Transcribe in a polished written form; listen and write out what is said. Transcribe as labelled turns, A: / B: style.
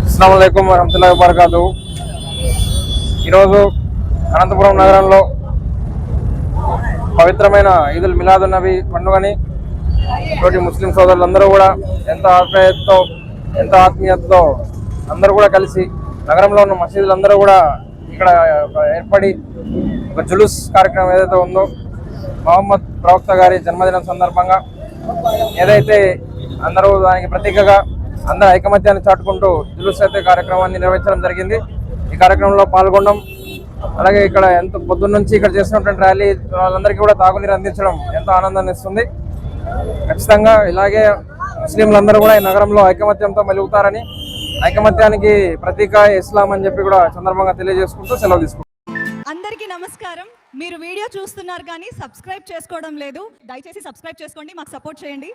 A: అస్సలాముఅలైకుం వరహమతుల్లాహి వబరకాతుహు. ఈరోజు అనంతపురం నగరంలో పవిత్రమైన ఈదుల్ మిలాదున్ నబీ పండుగని తోటి ముస్లిం సోదరులందరూ కూడా ఎంతో ఆప్యాయతతో ఎంతో ఆత్మీయతతో అందరూ కూడా కలిసి నగరంలో ఉన్న మసీదులందరూ కూడా ఇక్కడ ఏర్పడి ఒక జులూస్ కార్యక్రమం ఏదైతే ఉందో మహమ్మద్ ప్రవక్త గారి జన్మదినం సందర్భంగా ఏదైతే అందరూ దానికి ప్రతీకగా అందరూ ఐకమత్యాన్ని చాటుకుంటూ జులూస్ అయితే కార్యక్రమాన్ని నిర్వహించడం జరిగింది. ఈ కార్యక్రమంలో పాల్గొనడం అలాగే ఇక్కడ ఎంత పొద్దున్న నుంచి ఇక్కడ చేసినటువంటి ర్యాలీ వాళ్ళందరికీ కూడా తాగునీరు అందించడం ఎంతో ఆనందాన్ని ఇస్తుంది. ఖచ్చితంగా ఇలాగే ముస్లింలందరూ కూడా ఈ నగరంలో ఐకమత్యంతో మెలుగుతారని, ఐకమత్యానికి ప్రతీక ఇస్లాం అని చెప్పి కూడా సందర్భంగా తెలియజేసుకుంటూ సెలవు తీసుకుంటాం.
B: అందరికీ నమస్కారం. మీరు వీడియో చూస్తున్నారు కానీ సబ్స్క్రైబ్ చేసుకోవడం లేదు. దయచేసి సబ్స్క్రైబ్ చేసుకోండి, మాకు సపోర్ట్ చేయండి.